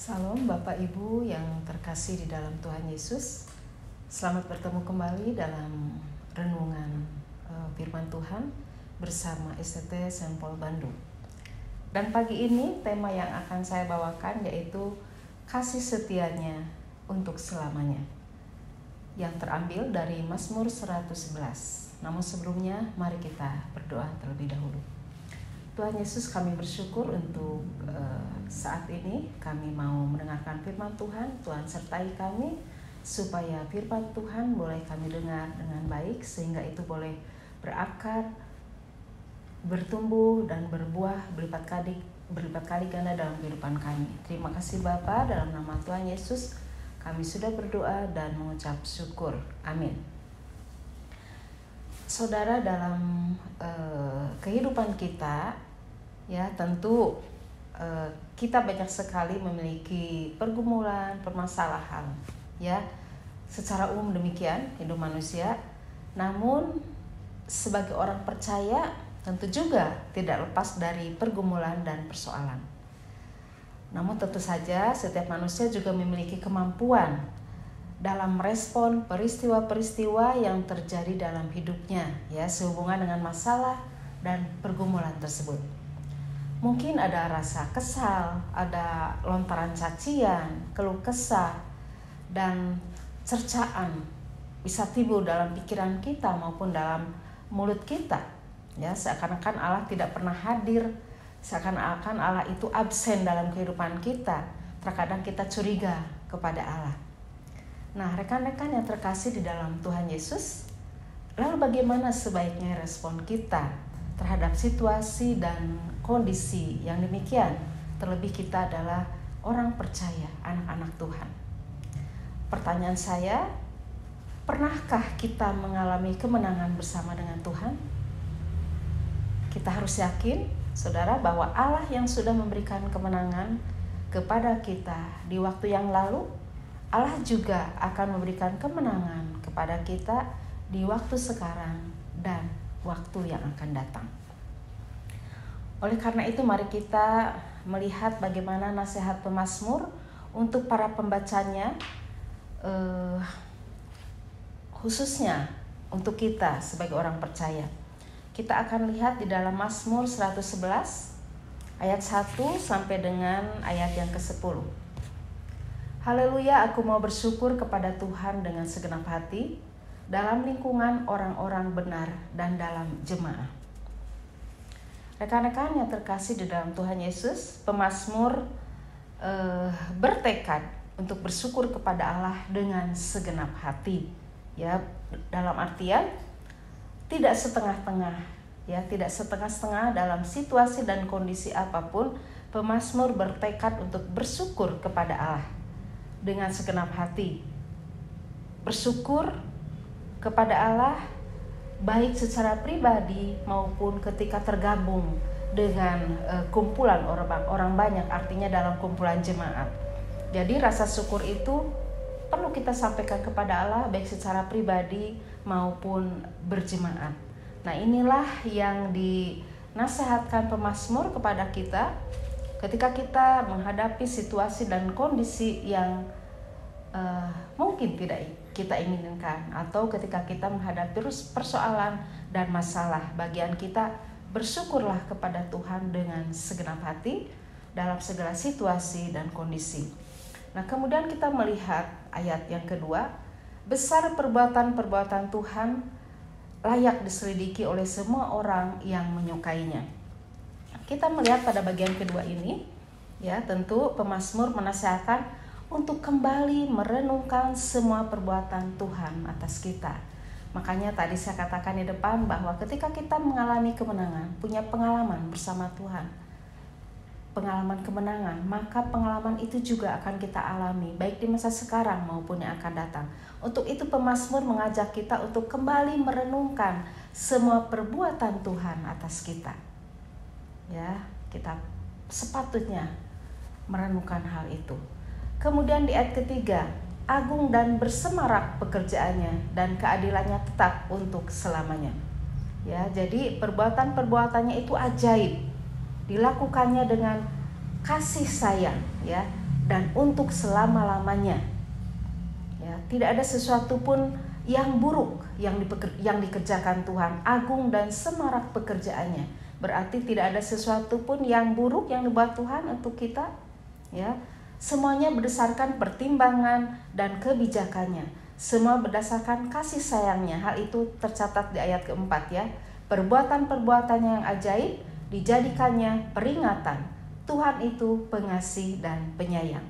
Salam Bapak Ibu yang terkasih di dalam Tuhan Yesus. Selamat bertemu kembali dalam renungan firman Tuhan bersama STT Saint Paul Bandung. Dan pagi ini tema yang akan saya bawakan yaitu kasih setianya untuk selamanya, yang terambil dari Mazmur 111. Namun sebelumnya mari kita berdoa terlebih dahulu. Tuhan Yesus, kami bersyukur untuk saat ini kami mau mendengarkan firman Tuhan. Tuhan sertai kami supaya firman Tuhan boleh kami dengar dengan baik, sehingga itu boleh berakar, bertumbuh dan berbuah berlipat kali ganda dalam kehidupan kami. Terima kasih Bapa, dalam nama Tuhan Yesus kami sudah berdoa dan mengucap syukur. Amin. Saudara, dalam kehidupan kita, ya tentu kita banyak sekali memiliki pergumulan, permasalahan, ya secara umum demikian hidup manusia. Namun sebagai orang percaya tentu juga tidak lepas dari pergumulan dan persoalan. Namun tentu saja setiap manusia juga memiliki kemampuan dalam merespon peristiwa-peristiwa yang terjadi dalam hidupnya, ya sehubungan dengan masalah dan pergumulan tersebut. Mungkin ada rasa kesal, ada lontaran cacian, keluh kesah, dan cercaan bisa timbul dalam pikiran kita maupun dalam mulut kita. Ya, seakan-akan Allah tidak pernah hadir, seakan-akan Allah itu absen dalam kehidupan kita. Terkadang kita curiga kepada Allah. Nah, rekan-rekan yang terkasih di dalam Tuhan Yesus, lalu bagaimana sebaiknya respon kita terhadap situasi dan kondisi yang demikian? Terlebih kita adalah orang percaya, anak-anak Tuhan. Pertanyaan saya, pernahkah kita mengalami kemenangan bersama dengan Tuhan? Kita harus yakin, saudara, bahwa Allah yang sudah memberikan kemenangan kepada kita di waktu yang lalu, Allah juga akan memberikan kemenangan kepada kita di waktu sekarang dan waktu yang akan datang. Oleh karena itu, mari kita melihat bagaimana nasihat pemazmur untuk para pembacanya, khususnya untuk kita sebagai orang percaya. Kita akan lihat di dalam Mazmur 111 ayat 1 sampai dengan ayat yang ke-10. Haleluya, aku mau bersyukur kepada Tuhan dengan segenap hati, dalam lingkungan orang-orang benar dan dalam jemaah. Rekan-rekan yang terkasih di dalam Tuhan Yesus, pemazmur bertekad untuk bersyukur kepada Allah dengan segenap hati. Ya, dalam artian tidak setengah-tengah, ya, tidak setengah-setengah dalam situasi dan kondisi apapun. Pemazmur bertekad untuk bersyukur kepada Allah dengan segenap hati. Bersyukur kepada Allah baik secara pribadi maupun ketika tergabung dengan kumpulan orang banyak, artinya dalam kumpulan jemaat. Jadi rasa syukur itu perlu kita sampaikan kepada Allah baik secara pribadi maupun berjemaat. Nah, inilah yang dinasihatkan pemazmur kepada kita ketika kita menghadapi situasi dan kondisi yang mungkin tidak kita inginkan, atau ketika kita menghadapi persoalan dan masalah. Bagian kita bersyukurlah kepada Tuhan dengan segenap hati dalam segala situasi dan kondisi. Nah, kemudian kita melihat ayat yang kedua, besar perbuatan-perbuatan Tuhan, layak diselidiki oleh semua orang yang menyukainya. Kita melihat pada bagian kedua ini, ya tentu pemazmur menasihatkan untuk kembali merenungkan semua perbuatan Tuhan atas kita. Makanya tadi saya katakan di depan bahwa ketika kita mengalami kemenangan, punya pengalaman bersama Tuhan, pengalaman kemenangan, maka pengalaman itu juga akan kita alami baik di masa sekarang maupun yang akan datang. Untuk itu pemazmur mengajak kita untuk kembali merenungkan semua perbuatan Tuhan atas kita. Ya, kita sepatutnya merenungkan hal itu. Kemudian di ayat ketiga, agung dan bersemarak pekerjaannya dan keadilannya tetap untuk selamanya. Ya, jadi perbuatan-perbuatannya itu ajaib, dilakukannya dengan kasih sayang, ya, dan untuk selama-lamanya. Ya, tidak ada sesuatu pun yang buruk yang dikerjakan Tuhan. Agung dan semarak pekerjaannya. Berarti tidak ada sesuatu pun yang buruk yang dibuat Tuhan untuk kita. Ya, semuanya berdasarkan pertimbangan dan kebijakannya. Semua berdasarkan kasih sayangnya. Hal itu tercatat di ayat keempat ya. Perbuatan-perbuatannya yang ajaib dijadikannya peringatan. Tuhan itu pengasih dan penyayang.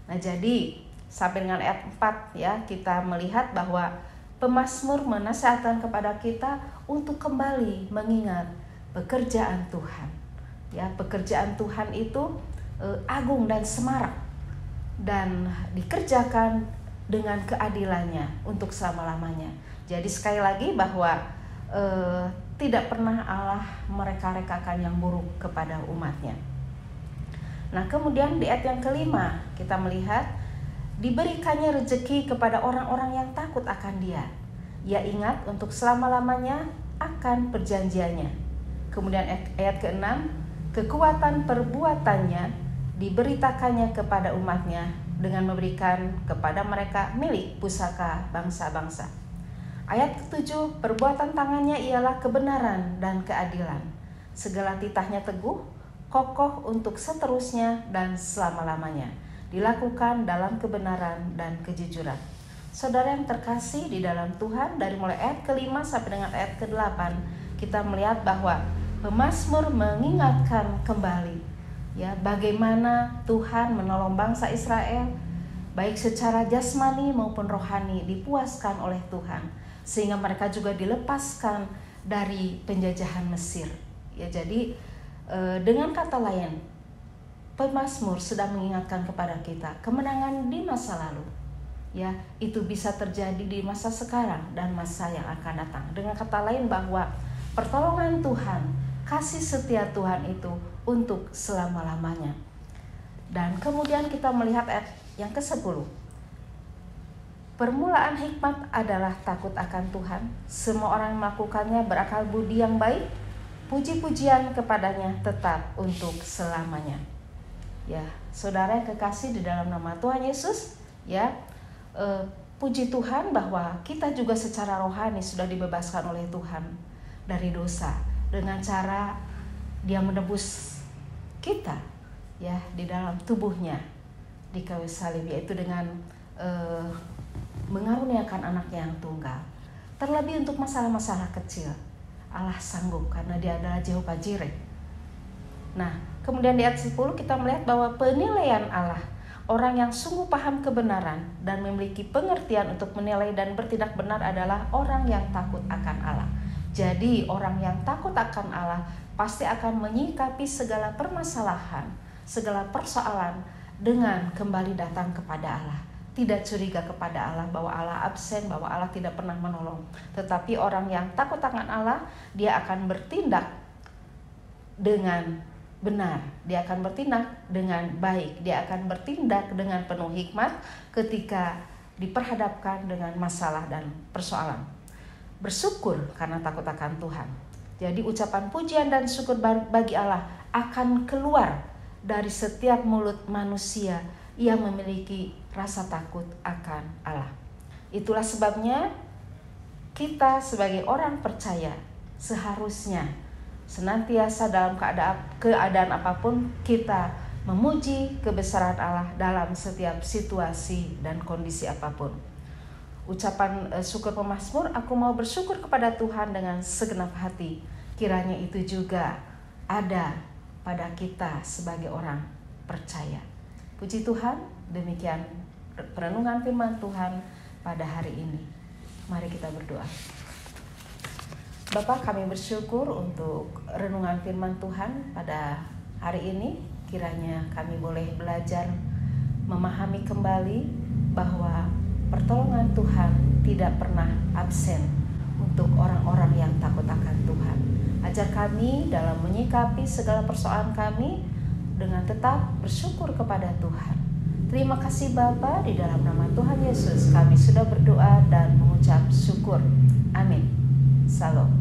Nah, jadi sampai dengan ayat 4 ya, kita melihat bahwa pemazmur menasihatkan kepada kita untuk kembali mengingat pekerjaan Tuhan. Ya, pekerjaan Tuhan itu agung dan semarak dan dikerjakan dengan keadilannya untuk selama-lamanya. Jadi sekali lagi bahwa tidak pernah Allah mereka-rekakan yang buruk kepada umatnya. Nah, kemudian di ayat yang kelima kita melihat diberikannya rezeki kepada orang-orang yang takut akan Dia. Ia ingat untuk selama-lamanya akan perjanjiannya. Kemudian ayat ke-6, kekuatan perbuatannya diberitakannya kepada umatnya dengan memberikan kepada mereka milik pusaka bangsa-bangsa. Ayat ke-7, perbuatan tangannya ialah kebenaran dan keadilan. Segala titahnya teguh, kokoh untuk seterusnya dan selama-lamanya. Dilakukan dalam kebenaran dan kejujuran. Saudara yang terkasih di dalam Tuhan, dari mulai ayat ke-5 sampai dengan ayat ke-8, kita melihat bahwa pemazmur mengingatkan kembali ya bagaimana Tuhan menolong bangsa Israel baik secara jasmani maupun rohani, dipuaskan oleh Tuhan sehingga mereka juga dilepaskan dari penjajahan Mesir. Ya, jadi dengan kata lain, pemazmur sedang mengingatkan kepada kita kemenangan di masa lalu. Ya, itu bisa terjadi di masa sekarang dan masa yang akan datang. Dengan kata lain bahwa pertolongan Tuhan, kasih setia Tuhan itu untuk selama-lamanya. Dan kemudian kita melihat ayat yang ke-10. Permulaan hikmat adalah takut akan Tuhan. Semua orang melakukannya berakal budi yang baik. Puji-pujian kepadanya tetap untuk selamanya. Ya, saudara yang kekasih di dalam nama Tuhan Yesus, ya, puji Tuhan bahwa kita juga secara rohani sudah dibebaskan oleh Tuhan dari dosa dengan cara Dia menebus kita, ya, di dalam tubuhnya di kayu salib, yaitu dengan mengaruniakan anaknya yang tunggal. Terlebih untuk masalah-masalah kecil, Allah sanggup karena Dia adalah Jehovah Jireh. Nah, kemudian di ayat 10 kita melihat bahwa penilaian Allah, orang yang sungguh paham kebenaran dan memiliki pengertian untuk menilai dan bertindak benar adalah orang yang takut akan Allah. Jadi orang yang takut akan Allah pasti akan menyikapi segala permasalahan, segala persoalan dengan kembali datang kepada Allah. Tidak curiga kepada Allah bahwa Allah absen, bahwa Allah tidak pernah menolong. Tetapi orang yang takut akan Allah, dia akan bertindak dengan benar, dia akan bertindak dengan baik, dia akan bertindak dengan penuh hikmat ketika diperhadapkan dengan masalah dan persoalan. Bersyukur karena takut akan Tuhan. Jadi ucapan pujian dan syukur bagi Allah akan keluar dari setiap mulut manusia yang memiliki rasa takut akan Allah. Itulah sebabnya kita sebagai orang percaya seharusnya senantiasa dalam keadaan apapun kita memuji kebesaran Allah dalam setiap situasi dan kondisi apapun. Ucapan syukur pemazmur, aku mau bersyukur kepada Tuhan dengan segenap hati. Kiranya itu juga ada pada kita sebagai orang percaya. Puji Tuhan, demikian perenungan firman Tuhan pada hari ini. Mari kita berdoa. Bapa, kami bersyukur untuk renungan firman Tuhan pada hari ini. Kiranya kami boleh belajar memahami kembali bahwa pertolongan Tuhan tidak pernah absen untuk orang-orang yang takut akan Tuhan. Ajar kami dalam menyikapi segala persoalan kami dengan tetap bersyukur kepada Tuhan. Terima kasih Bapa, di dalam nama Tuhan Yesus kami sudah berdoa dan mengucap syukur. Amin. Salam.